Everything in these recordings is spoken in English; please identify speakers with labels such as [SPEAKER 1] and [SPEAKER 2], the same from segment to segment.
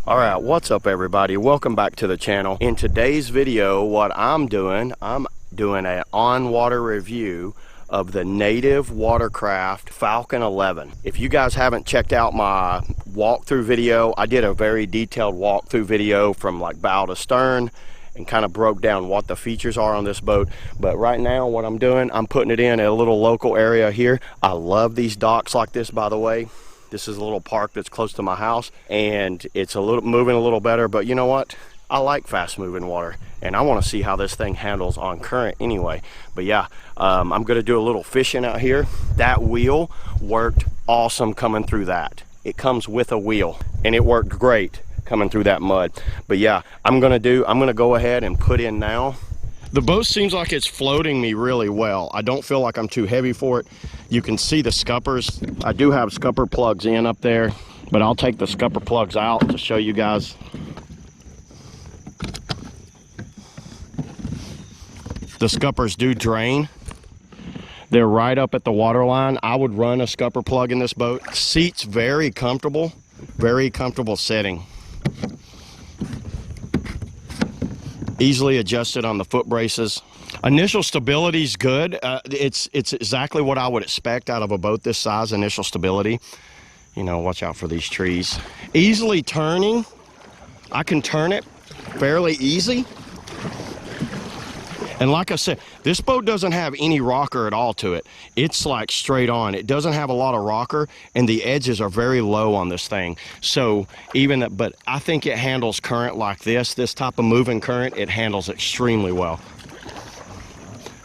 [SPEAKER 1] All right, what's up everybody? Welcome back to the channel. In today's video, what I'm doing an on-water review of the native Watercraft Falcon 11. If you guys haven't checked out my walkthrough video, I did a very detailed walkthrough video from like bow to stern and kind of broke down what the features are on this boat. But right now what I'm doing, I'm putting it in a little local area here. I love these docks like this, by the way. This is a little park that's close to my house, and it's moving a little better, but you know what? I like fast moving water, and I want to see how this thing handles on current anyway. But yeah, I'm going to do a little fishing out here. That wheel worked awesome coming through that. It comes with a wheel, and it worked great coming through that mud. But yeah, I'm going to go ahead and put in now. The boat seems like it's floating me really well. I don't feel like I'm too heavy for it. You can see the scuppers. I do have scupper plugs in up there, but I'll take the scupper plugs out to show you guys. The scuppers do drain. They're right up at the water line. I would run a scupper plug in this boat. Seat's very comfortable setting. Easily adjusted on the foot braces. Initial stability is good. It's exactly what I would expect out of a boat this size. Initial stability. You know, watch out for these trees. Easily turning. I can turn it fairly easy. And like I said, this boat doesn't have any rocker at all to it. It's like straight on. It doesn't have a lot of rocker, and the edges are very low on this thing. So even that, but I think it handles current like this type of moving current, it handles extremely well.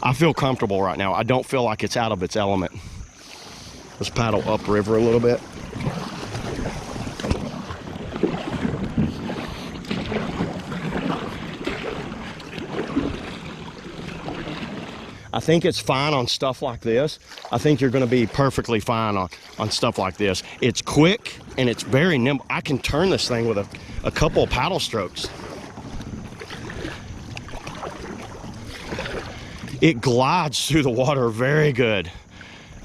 [SPEAKER 1] I feel comfortable right now. I don't feel like it's out of its element. Let's paddle upriver a little bit. I think it's fine on stuff like this. I think you're going to be perfectly fine on stuff like this. It's quick and it's very nimble. I can turn this thing with a couple of paddle strokes. It glides through the water very good.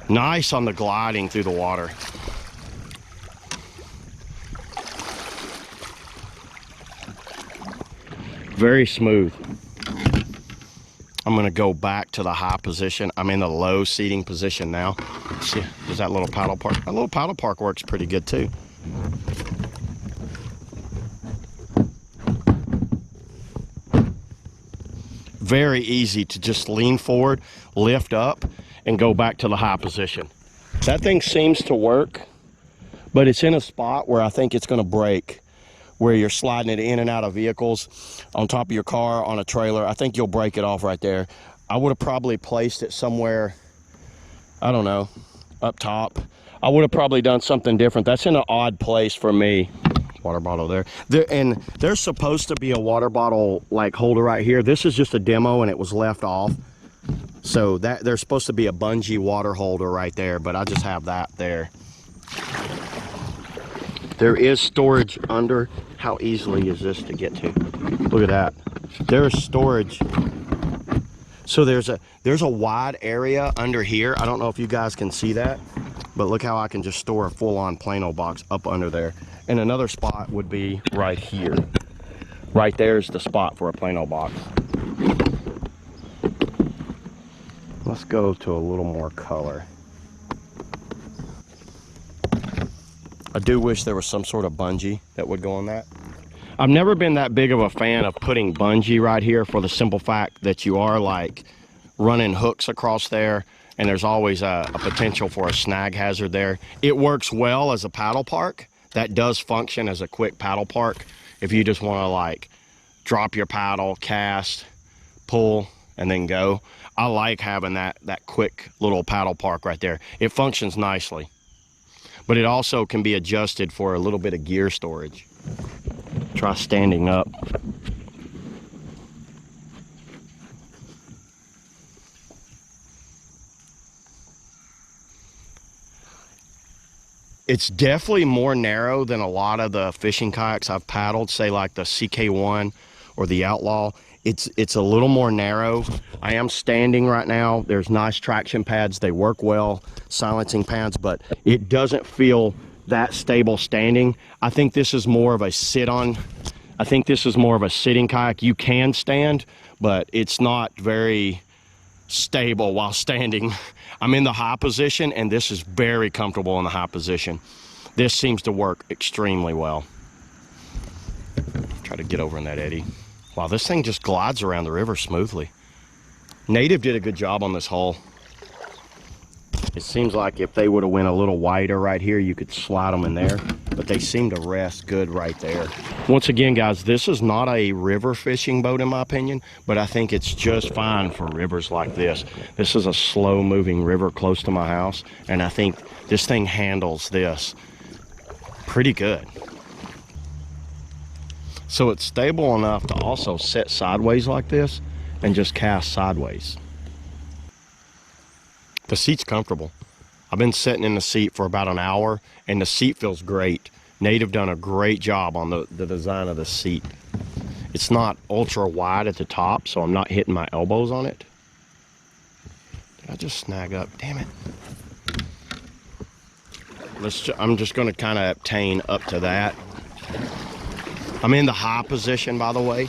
[SPEAKER 1] Nice on the gliding through the water. Very smooth. I'm gonna go back to the high position. I'm in the low seating position now. See, there's that little paddle park. That little paddle park works pretty good too. Very easy to just lean forward, lift up, and go back to the high position. That thing seems to work, but it's in a spot where I think it's gonna break, where you're sliding it in and out of vehicles on top of your car, on a trailer. I think you'll break it off right there. I would have probably placed it somewhere, I don't know, up top. I would have probably done something different. That's in an odd place for me. Water bottle there. And there's supposed to be a water bottle like holder right here. This is just a demo and it was left off. So that there's supposed to be a bungee water holder right there, but I just have that there. There is storage under. How easily is this to get to? Look at that. There's storage. So there's a wide area under here. I don't know if you guys can see that, but look how I can just store a full-on Plano box up under there. And another spot would be right here. Right there's the spot for a Plano box. Let's go to a little more color. I do wish there was some sort of bungee that would go on that. I've never been that big of a fan of putting bungee right here for the simple fact that you are like running hooks across there, and there's always a potential for a snag hazard there. It works well as a paddle park. That does function as a quick paddle park if you just want to like drop your paddle, cast, pull, and then go. I like having that quick little paddle park right there. It functions nicely. But it also can be adjusted for a little bit of gear storage. Try standing up. It's definitely more narrow than a lot of the fishing kayaks I've paddled, say like the CK1 or the Outlaw. It's a little more narrow. I am standing right now. There's nice traction pads. They work well, silencing pads, but it doesn't feel that stable standing. I think this is more of a I think this is more of a sitting kayak. You can stand, but it's not very stable while standing. I'm in the high position, and this is very comfortable in the high position. This seems to work extremely well. Try to get over in that eddy. Wow, this thing just glides around the river smoothly. Native did a good job on this hole. It seems like if they would have went a little wider right here, you could slide them in there, but they seem to rest good right there. Once again, guys, this is not a river fishing boat in my opinion, but I think it's just fine for rivers like this. This is a slow moving river close to my house, and I think this thing handles this pretty good. So it's stable enough to also set sideways like this and just cast sideways. The seat's comfortable. I've been sitting in the seat for about an hour, and the seat feels great. Native done a great job on the design of the seat. It's not ultra wide at the top, so I'm not hitting my elbows on it. Did I just snag up? Damn it. I'm just gonna kind of obtain up to that. I'm in the high position, by the way.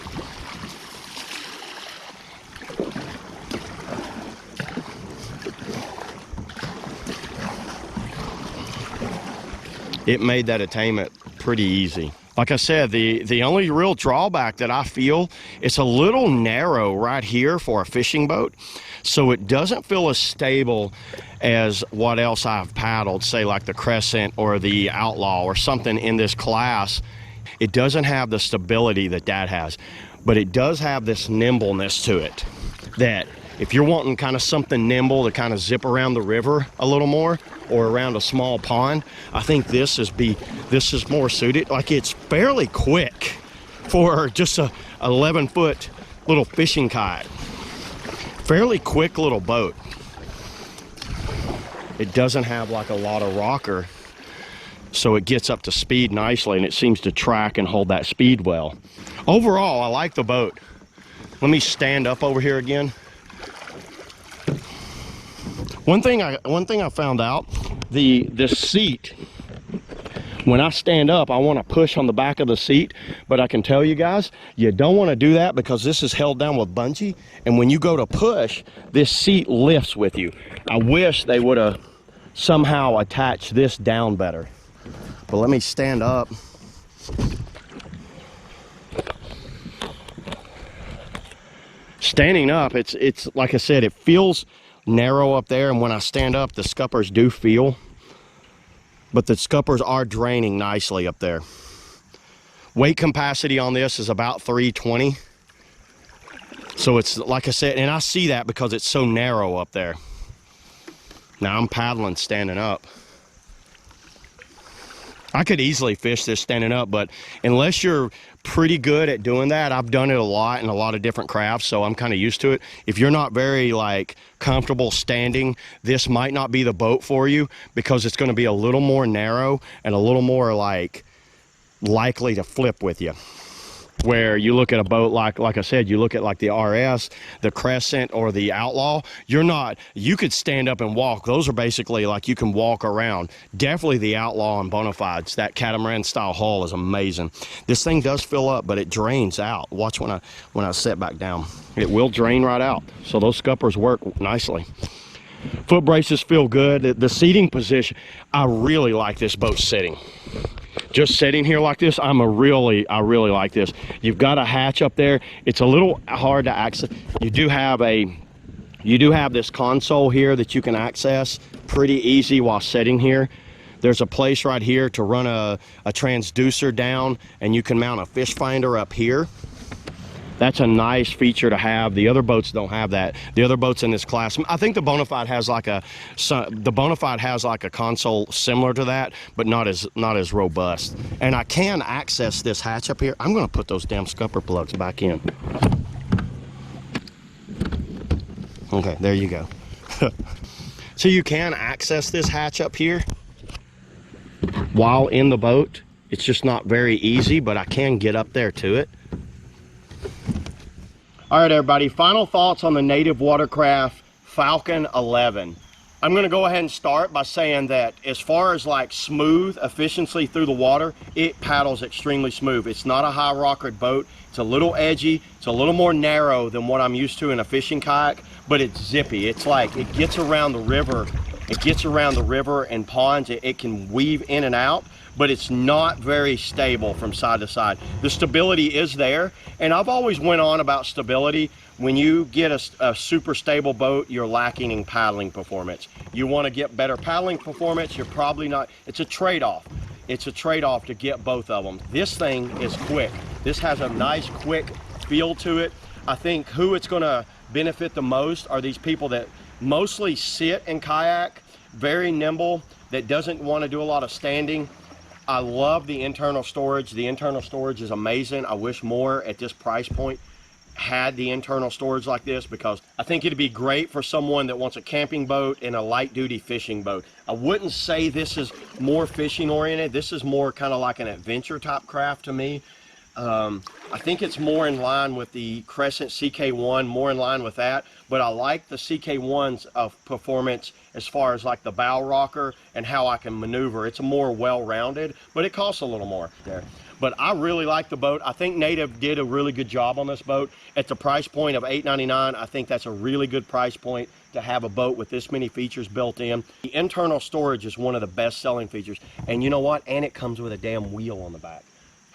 [SPEAKER 1] It made that attainment pretty easy. Like I said, the only real drawback that I feel, it's a little narrow right here for a fishing boat. So it doesn't feel as stable as what else I've paddled, say like the Crescent or the Outlaw or something in this class. It doesn't have the stability that has, but it does have this nimbleness to it, that if you're wanting kind of something nimble to kind of zip around the river a little more or around a small pond, I think this is more suited. Like, it's fairly quick for just a 11-foot little fishing kayak. Fairly quick little boat. It doesn't have like a lot of rocker, so it gets up to speed nicely, and it seems to track and hold that speed well. Overall, I like the boat. Let me stand up over here again. One thing I found out, this seat, when I stand up, I want to push on the back of the seat, but I can tell you guys, you don't want to do that because this is held down with bungee, and when you go to push, this seat lifts with you. I wish they would have somehow attached this down better. But let me stand up. Standing up, it's like I said, it feels narrow up there, and when I stand up, the scuppers do feel, but the scuppers are draining nicely up there. Weight capacity on this is about 320. So it's, like I said, and I see that because it's so narrow up there. Now I'm paddling standing up. I could easily fish this standing up, but unless you're pretty good at doing that, I've done it a lot in a lot of different crafts, so I'm kind of used to it. If you're not very like comfortable standing, this might not be the boat for you because it's going to be a little more narrow and a little more like likely to flip with you. Where you look at a boat like I said, you look at like the RS, the Crescent, or the Outlaw, you could stand up and walk. Those are basically like you can walk around. Definitely the Outlaw and Bonafides. That catamaran style hull is amazing. This thing does fill up, but it drains out. Watch when I set back down. It will drain right out. So those scuppers work nicely. Foot braces feel good. The seating position, I really like this boat sitting. Just sitting here like this, I really like this. You've got a hatch up there. It's a little hard to access. You do have this console here that you can access pretty easy while sitting here. There's a place right here to run a transducer down, and you can mount a fish finder up here. That's a nice feature to have. The other boats don't have that. The other boats in this class, I think the Bonafide has like a console similar to that, but not as robust. And I can access this hatch up here. I'm gonna put those damn scupper plugs back in. Okay, there you go. So you can access this hatch up here while in the boat. It's just not very easy, but I can get up there to it. All right, everybody, final thoughts on the Native Watercraft Falcon 11. I'm gonna go ahead and start by saying that as far as like smooth efficiency through the water, it paddles extremely smooth. It's not a high rockered boat. It's a little edgy. It's a little more narrow than what I'm used to in a fishing kayak, but it's zippy. It's like, it gets around the river. It gets around the river and ponds. It can weave in and out, but it's not very stable from side to side. The stability is there, and I've always went on about stability. When you get a super stable boat, you're lacking in paddling performance. You want to get better paddling performance, you're probably not. It's a trade-off. It's a trade-off to get both of them. This thing is quick. This has a nice quick feel to it. I think who it's going to benefit the most are these people that mostly sit in kayak, very nimble, that doesn't want to do a lot of standing. I love the internal storage. The internal storage is amazing. I wish more at this price point had the internal storage like this, because I think it'd be great for someone that wants a camping boat and a light duty fishing boat. I wouldn't say this is more fishing oriented. This is more kind of like an adventure type craft to me. I think it's more in line with the Crescent CK1, more in line with that, but I like the CK1's of performance as far as like the bow rocker and how I can maneuver. It's a more well-rounded, but it costs a little more there. But I really like the boat. I think Native did a really good job on this boat. At the price point of $899, I think that's a really good price point to have a boat with this many features built in. The internal storage is one of the best selling features. And you know what? And it comes with a damn wheel on the back.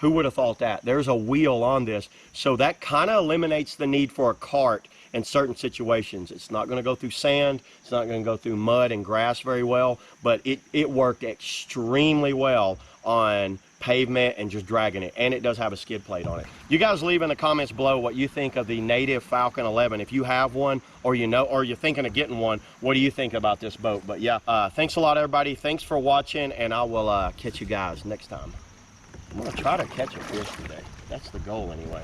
[SPEAKER 1] Who would have thought that? There's a wheel on this. So that kind of eliminates the need for a cart in certain situations. It's not going to go through sand. It's not going to go through mud and grass very well, but it worked extremely well on pavement and just dragging it, and it does have a skid plate on it. You guys leave in the comments below what you think of the Native Falcon 11. If you have one, or you know, or you're thinking of getting one, what do you think about this boat? But yeah, thanks a lot, everybody. Thanks for watching, and I will catch you guys next time. I'm gonna try to catch a fish today. That's the goal anyway.